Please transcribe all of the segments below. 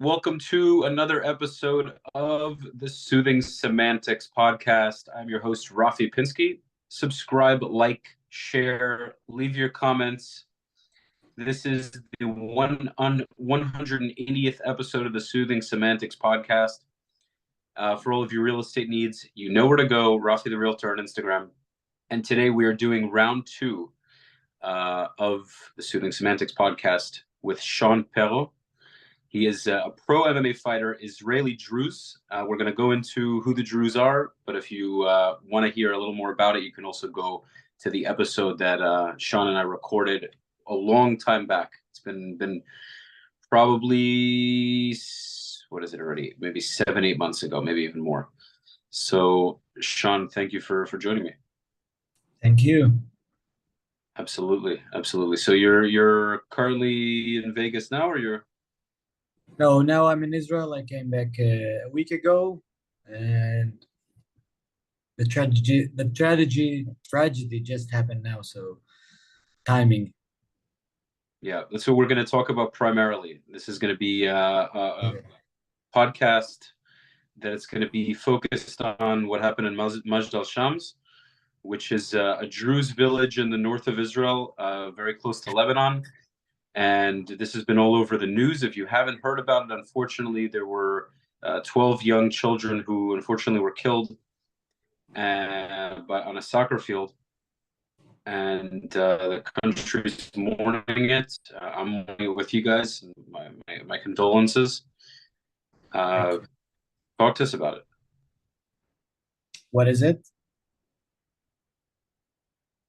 Welcome to another episode of the Soothing Semantics podcast. I'm your host, Rafi Pinsky. Subscribe, like, share, leave your comments. This is the 180th episode of the Soothing Semantics podcast. For all of your real estate needs, you know where to go, Rafi the Realtor on Instagram. And today we are doing round two of the Soothing Semantics podcast with Sean Perrault. He is a pro MMA fighter, Israeli Druze. We're going to go into who the Druze are, but if you want to hear a little more about it, you can also go to the episode that Sean and I recorded a long time back. It's been probably, what is it already? Maybe 7-8 months ago, maybe even more. So, Sean, thank you for joining me. Thank you. Absolutely. So you're currently in Vegas now, or you're? No, now I'm in Israel. I came back a week ago, and the tragedy just happened now. So timing. Yeah, that's what we're going to talk about primarily. This is going to be a podcast that it's going to be focused on what happened in Majdal Shams, which is a Druze village in the north of Israel, very close to Lebanon. And this has been all over the news. If you haven't heard about it, unfortunately, there were 12 young children who unfortunately were killed on a soccer field. And the country's mourning it. I'm mourning it with you guys. My condolences. Talk to us about it. What is it?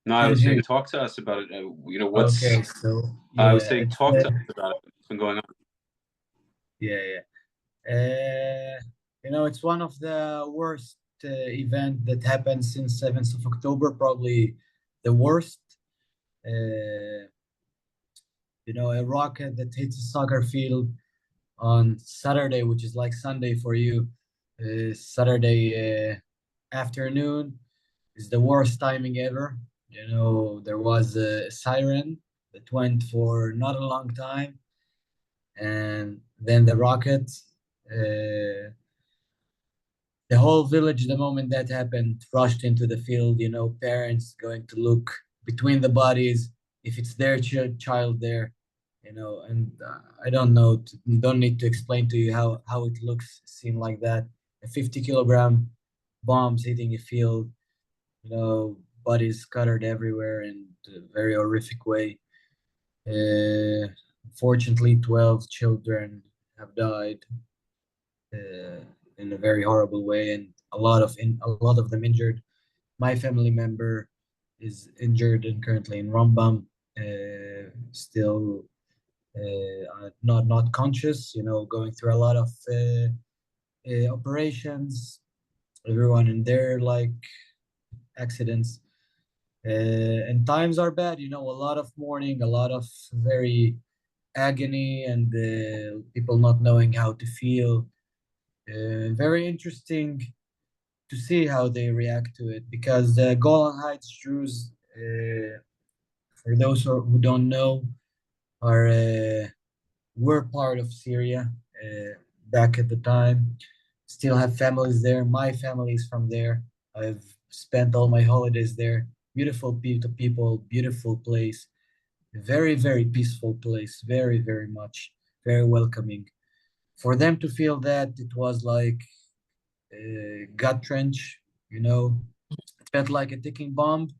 No, I was saying talk to us about it. What's okay? So yeah, I was saying talk to us about it. What's been going on? Yeah. It's one of the worst event that happened since 7th of October, probably the worst. A rocket that hits a soccer field on Saturday, which is like Sunday for you. Saturday afternoon is the worst timing ever. There was a siren that went for not a long time, and then the rocket. The whole village, the moment that happened, rushed into the field. Parents going to look between the bodies if it's their child there. And I don't know, don't need to explain to you how it looks, seen like that. A 50-kilogram bombs hitting a field, bodies scattered everywhere in a very horrific way. Fortunately, 12 children have died in a very horrible way, and a lot of them injured. My family member is injured and currently in Rambam, still not conscious. Going through a lot of operations. Everyone in there like accidents. And times are bad, a lot of mourning, a lot of very agony, and people not knowing how to feel. Very interesting to see how they react to it, because the Golan Heights Druze, for those who don't know, were part of Syria back at the time. Still have families there. My family is from there. I've spent all my holidays there. Beautiful people, beautiful place. Very, very peaceful place. Very, very much. Very welcoming. For them to feel that, it was like a gut wrench, It felt like a ticking bomb,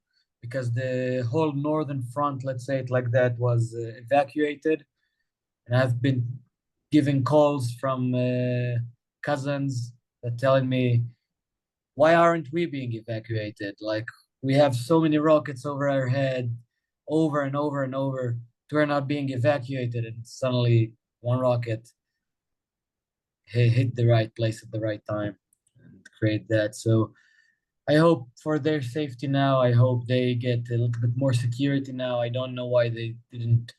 because the whole northern front, let's say it like that, was evacuated. And I've been giving calls from cousins that telling me, why aren't we being evacuated? Like, we have so many rockets over our head, over and over and over. We're not being evacuated, and suddenly one rocket hit the right place at the right time and create that. So I hope for their safety now. I hope they get a little bit more security now. I don't know why they didn't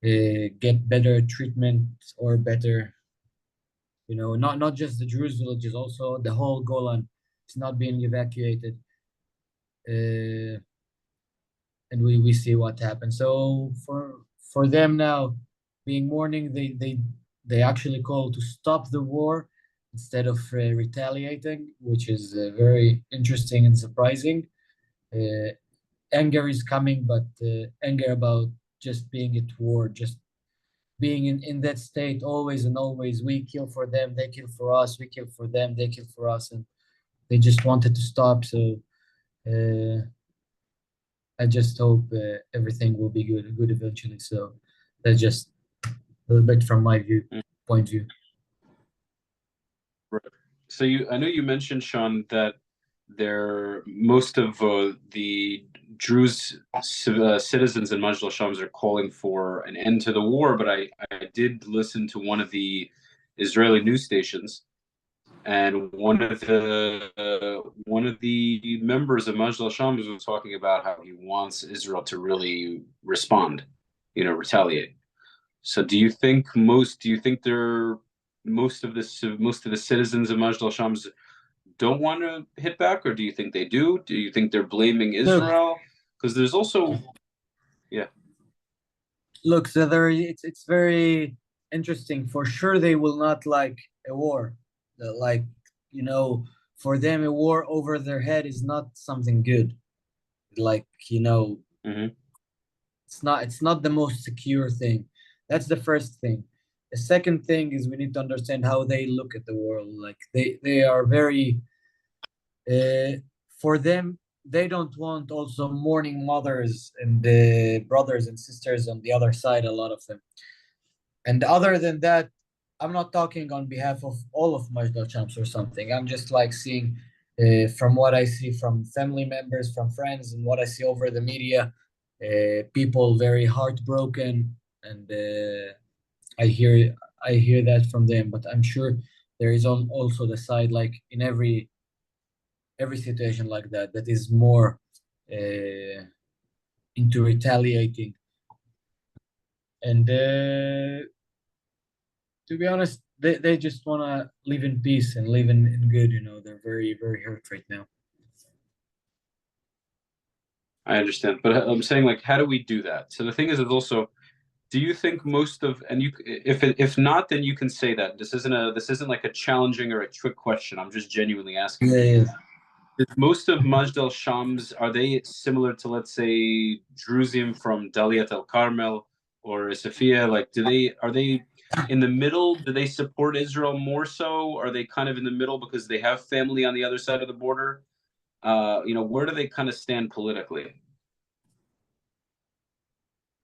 get better treatment or better, not just the Druze villages, also the whole Golan is not being evacuated. And we see what happens. So for them now being mourning, they actually call to stop the war instead of retaliating, which is very interesting and surprising. Uh, Anger is coming, but anger about just being at war, just being in that state always and always. We kill for them, they kill for us, we kill for them, they kill for us, and they just wanted to stop. So uh, I just hope everything will be good eventually. So that's just a little bit from my point of view. Right. So I know you mentioned, Sean, that most of the Druze citizens in Majdal Shams are calling for an end to the war, but I did listen to one of the Israeli news stations, and one of the members of Majdal Shams was talking about how he wants Israel to really respond, retaliate. So do you think most of the citizens of Majdal Shams don't want to hit back, or do you think they do? Do you think they're blaming Look, Israel? Because there's also, yeah. look, so it's very interesting. For sure, they will not like a war. Like, for them, a war over their head is not something good. Like, Hmm. it's not the most secure thing. That's the first thing. The second thing is we need to understand how they look at the world. Like they are very for them, they don't want also mourning mothers and brothers and sisters on the other side, a lot of them. And other than that, I'm not talking on behalf of all of Majdal Champs or something. I'm just like seeing from what I see from family members, from friends, and what I see over the media, people very heartbroken, and I hear that from them. But I'm sure there is also the side, like in every situation like that is more into retaliating. And to be honest, they just want to live in peace and live in good. They're very, very hurt right now. I understand, but I'm saying, like, how do we do that? So the thing is also, do you think most of, and if not, then you can say that this isn't like a challenging or a trick question. I'm just genuinely asking. Yeah, yeah. Is most of Majdal Shams, are they similar to, let's say, Druzim from Daliat al Carmel or Sophia? Like, are they in the middle? Do they support Israel more so? Are they kind of in the middle because they have family on the other side of the border? Where do they kind of stand politically?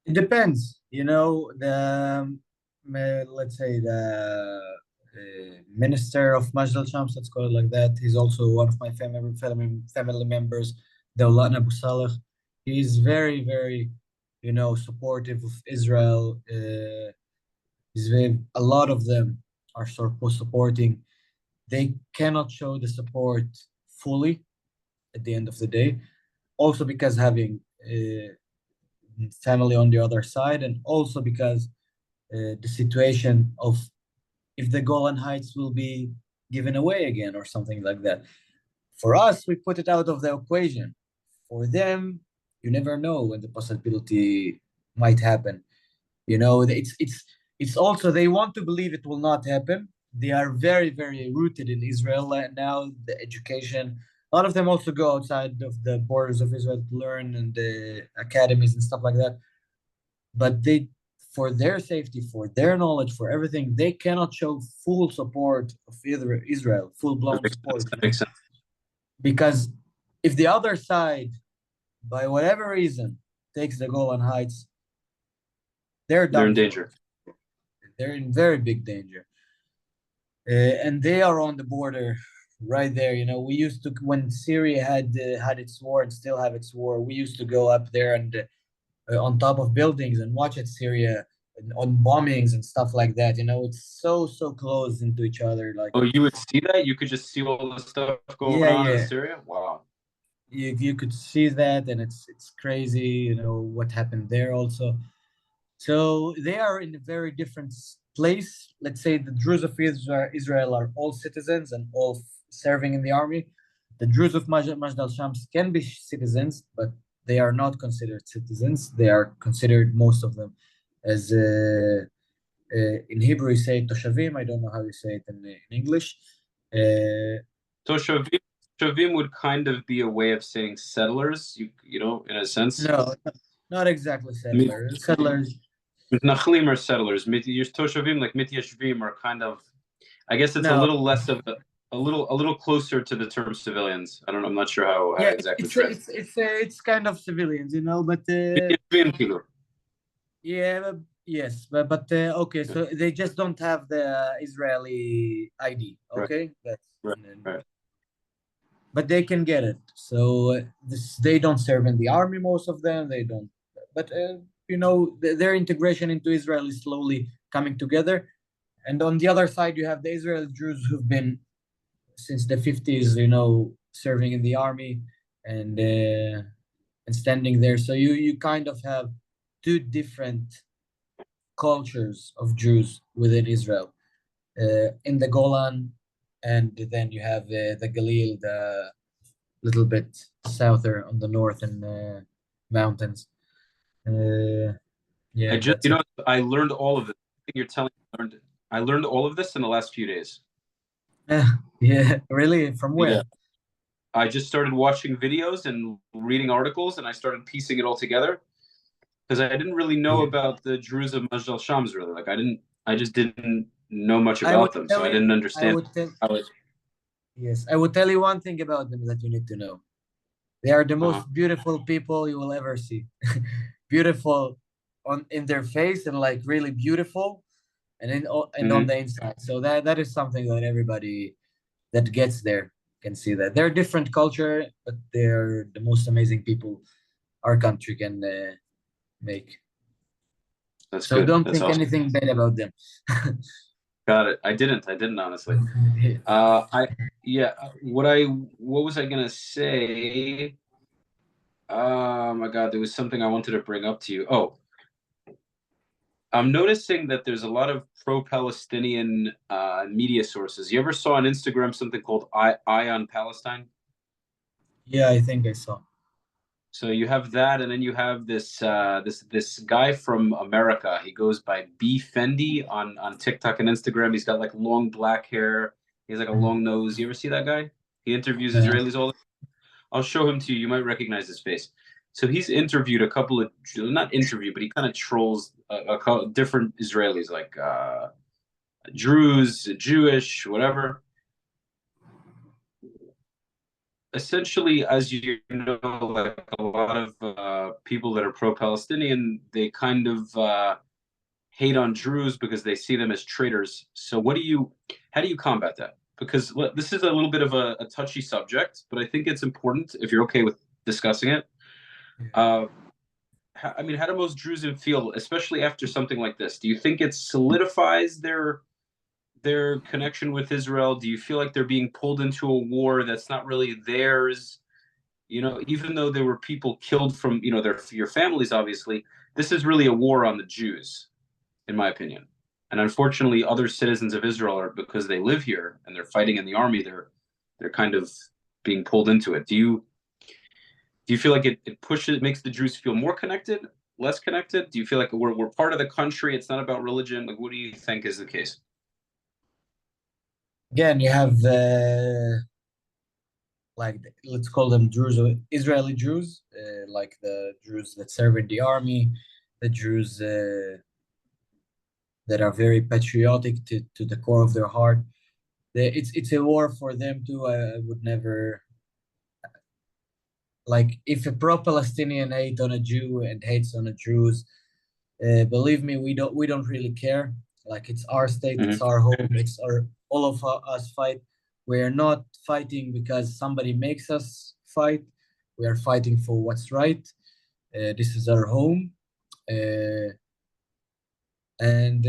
It depends. Let's say the minister of Majdal Shams, let's call it like that. He's also one of my family members, Dawlan Abu Saleh. He's very, very, supportive of Israel. A lot of them are supporting. They cannot show the support fully at the end of the day, also because having family on the other side, and also because the situation of if the Golan Heights will be given away again or something like that. For us, we put it out of the equation. For them, you never know when the possibility might happen. It's also they want to believe it will not happen. They are very, very rooted in Israel now. The education, a lot of them also go outside of the borders of Israel to learn and the academies and stuff like that. But for their safety, for their knowledge, for everything, they cannot show full support of Israel, full blown support. That makes sense. Because if the other side, by whatever reason, takes the Golan Heights, they're They're in done for. danger. They're in very big danger. And they are on the border right there. We used to, when Syria had its war and still have its war, we used to go up there and on top of buildings and watch it Syria on bombings and stuff like that. It's so close into each other. Like, Oh, you would see that? You could just see all the stuff going yeah, on in yeah. Syria? Wow. You could see that, and it's crazy. What happened there also. So they are in a very different place. Let's say the Druze of Israel are all citizens and all serving in the army. The Druze of Majdal Shams can be citizens, but they are not considered citizens. They are considered, most of them, as In Hebrew, you say toshavim. I don't know how you say it in English. Uh, So Shavim would kind of be a way of saying settlers, you know, in a sense. no, not exactly settlers. Settlers. Mitnachlim are settlers. Your Toshavim, like Mityashvim, are kind of, I guess it's a No, little less of a little closer to the term civilians. I don't know. I'm not sure how yeah, exactly translate. it's kind of civilians, you know, but Mityashvim, kilo. yeah, yes, but okay, so they just don't have the Israeli ID, Right, okay? That's right, right. but they can get it. So they don't serve in the army, most of them. They don't, but you know, their integration into Israel is slowly coming together. And on the other side, you have the Israeli Jews who've been since the 50s, you know, serving in the army and standing there. So you kind of have two different cultures of Jews within Israel. In the Golan, and then you have the Galil, the little bit souther on the northern mountains. I Yeah, just, that's you it. know, I learned all of this. You're telling me I learned all of this in the last few days. Yeah, really? From Yeah. where? I just started watching videos and reading articles, and I started piecing it all together because I didn't really know Yeah. about the Druze of Majdal Shams really. Like I just didn't know much I would about them, so tell I you, didn't I understand would tell, how it. yes, I would tell you one thing about them that you need to know. They are the Uh-huh. most beautiful people you will ever see. Beautiful on in their face and like really beautiful and on Hmm. the inside. So that is something that everybody that gets there can see that. They're different culture, but they're the most amazing people our country can make. That's So good. don't That's think awesome. anything bad about them. Got it. I didn't. I didn't honestly. I yeah. What was I gonna say? Oh my God, there was something I wanted to bring up to you. Oh, I'm noticing that there's a lot of pro-Palestinian media sources. You ever saw on Instagram something called Eye on Palestine? Yeah, I think I saw. So you have that, and then you have this guy from America. He goes by B Fendi on TikTok and Instagram. He's got like long black hair. He has like a long nose. You ever see that guy? He interviews Uh, Israelis all. I'll show him to you. You might recognize his face. So he's interviewed a couple of not interview, but he kind of trolls different Israelis like Druze, Jewish, whatever. Essentially, as you know, like a lot of people that are pro-Palestinian, they kind of hate on Druze because they see them as traitors. So, how do you combat that? Because this is a little bit of a touchy subject, but I think it's important if you're okay with discussing it. Uh, I mean, how do most Druze feel, especially after something like this? Do you think it solidifies their connection with Israel? Do you feel like they're being pulled into a war that's not really theirs? You know, even though there were people killed from, you know, your families, obviously, this is really a war on the Jews, in my opinion. And unfortunately, other citizens of Israel are because they live here and they're fighting in the army, they're kind of being pulled into it. Do you feel like it pushes, it makes the Jews feel more connected, less connected? Do you feel like we're part of the country? It's not about religion. Like, what do you think is the case? Again, you have like let's call them Druze, Israeli Jews, like the Jews that serve in the army, the Jews that are very patriotic to the core of their heart. It's a war for them too. I would never like if a pro-Palestinian hate on a Jew and hates on a Druze. Believe me, we don't really care. Like it's our state, it's Mm-hmm. our home, it's our all of us fight. We are not fighting because somebody makes us fight. We are fighting for what's right. This is our home. Uh, and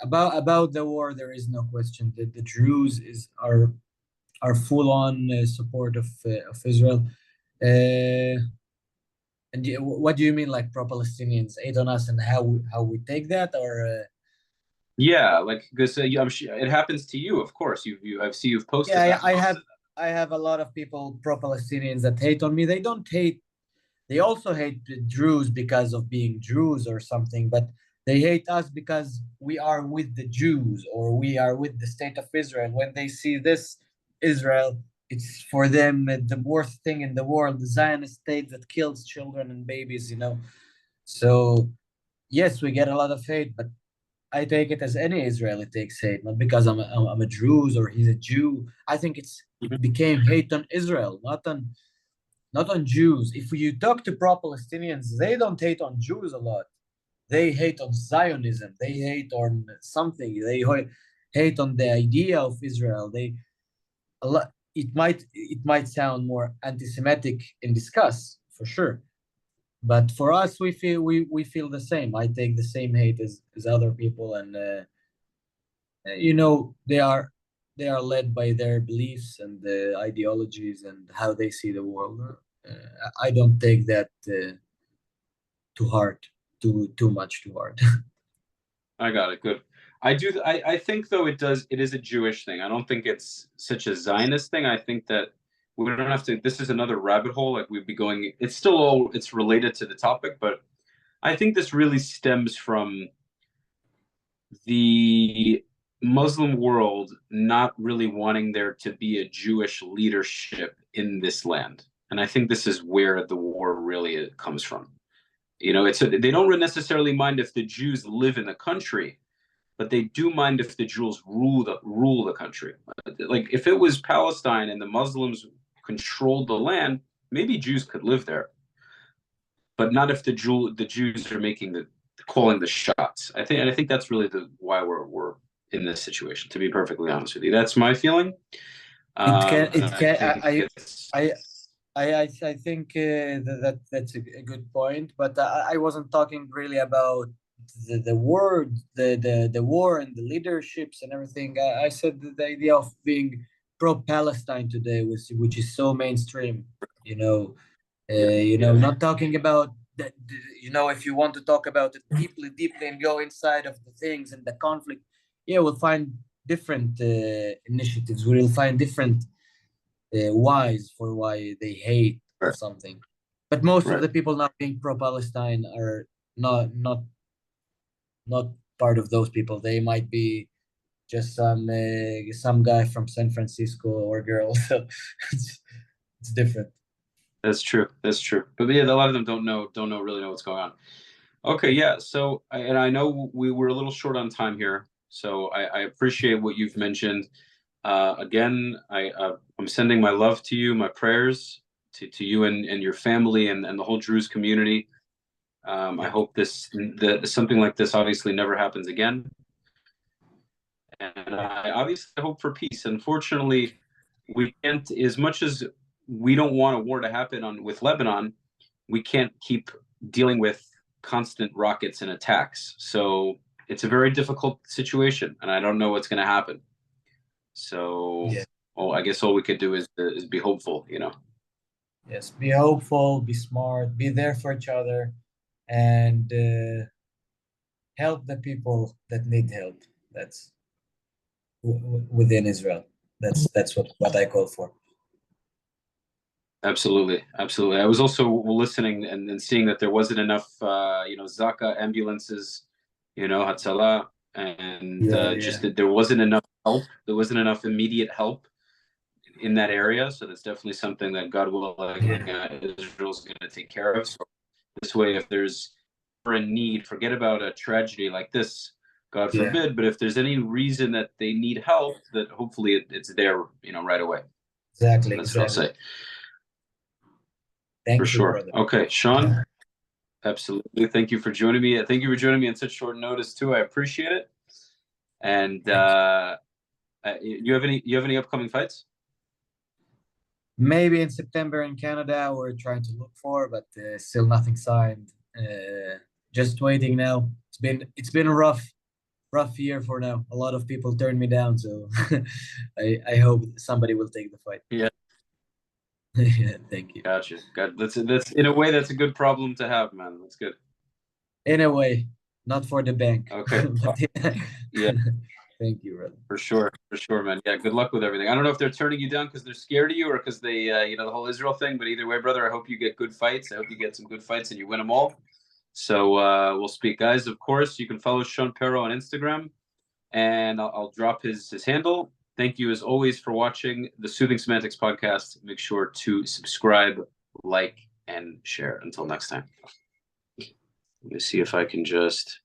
about the war, there is no question that the Druze are full on support of Israel. Uh, and what do you mean, like pro-Palestinians hate on us, and how we take that, or Yeah, like because I'm sure it happens to you, of course. I see you've posted yeah, that. I have a lot of people pro-Palestinians that hate on me. They don't hate. They also hate the Druze because of being Druze or something. But They hate us because we are with the Jews or we are with the state of Israel. When they see this Israel, it's for them the worst thing in the world, the Zionist state that kills children and babies, you know. So yes, we get a lot of hate, but I take it as any Israeli takes hate, not because I'm a Druze or he's a Jew. I think it Mhm. became hate on Israel, not on Jews. If you talk to pro-Palestinians, they don't hate on Jews a lot. They hate on Zionism. They hate on something. Hate on the idea of Israel. They a lot. It might sound more anti-Semitic in discuss for sure, but for us, we feel the same. I take the same hate as other people, and they are led by their beliefs and the ideologies and how they see the world. I don't take that too hard, too much too hard. I got it. Good. I do. I think though it does. It is a Jewish thing. I don't think it's such a Zionist thing. I think that we don't have to. This is another rabbit hole. Like we'd be going. It's still all. It's related to the topic, but I think this really stems from the Muslim world not really wanting there to be a Jewish leadership in this land, and I think this is where the war really comes from. They don't necessarily mind if the Jews live in the country, but they do mind if the Jews rule the country. Like if it was Palestine and the Muslims controlled the land, maybe Jews could live there, but not if the Jews are making the calling the shots. I think that's really the why we're in this situation. To be perfectly honest with you, that's my feeling. It can And it I can think it's I I think that's a good point, but I wasn't talking really about the word, the war and the leaderships and everything. I said the idea of being pro-Palestine today, which is so mainstream, you know. yeah, yeah, Not talking about that. If you want to talk about it deeply, and go inside of the things and the conflict, yeah, we'll find different initiatives. We'll find different whys for why they hate of right, something. But most of right. the people not being pro-Palestine are not part of those people. They might be just some guy from San Francisco or girl. So it's different. That's true. That's true. But yeah, a lot of them really know what's going on. Okay, yeah. So, and I know we were a little short on time here, so I appreciate what you've mentioned. Again, I'm sending my love to you, my prayers to you and your family and the whole Druze community. I Thank you. hope that something like this obviously never happens again, and I obviously hope for peace. Unfortunately, we can't, as much as we don't want a war to happen with Lebanon, we can't keep dealing with constant rockets and attacks. So it's a very difficult situation, and I don't know what's going to happen. So, Yeah. I guess all we could do is be hopeful. Yes. Be hopeful. Be smart. Be there for each other, and help the people that need help. That's within Israel. That's what I call for. Absolutely, absolutely. I was also listening and seeing that there wasn't enough, Zaka ambulances, Hatzalah, and Yeah. just Yeah. that there wasn't enough help. There wasn't enough immediate help in that area. So that's definitely something that God willing, Yeah. Israel's going to take care of. So this way, if there's ever a need, forget about a tragedy like this, God Yeah. forbid. But if there's any reason that they need help, that hopefully it's there, right away. Exactly. That's what I'll Exactly. say for Thank you, sure. brother. Okay, Sean, absolutely. Thank you for joining me. Thank you for joining me on such short notice too. I appreciate it. And Thank you. you have any upcoming fights? Maybe in September in Canada, we're trying to look for, but still nothing signed. Just waiting now. It's been a rough year for now. A lot of people turned me down, so I hope somebody will take the fight. Yeah, Yeah, thank you. gotcha. That's in a way that's a good problem to have, man. That's good. In a way, not for the bank, Okay. but yeah. Yeah, Thank you, brother. for sure, man. Yeah, good luck with everything. I don't know if they're turning you down because they're scared of you or because they, the whole Israel thing. But either way, brother, I hope you get good fights. I hope you get some good fights and you win them all. So we'll speak, guys. Of course, you can follow Sean Pero on Instagram, and I'll drop his handle. Thank you, as always, for watching the Soothing Semantics podcast. Make sure to subscribe, like, and share. Until next time. Let me see if I can just...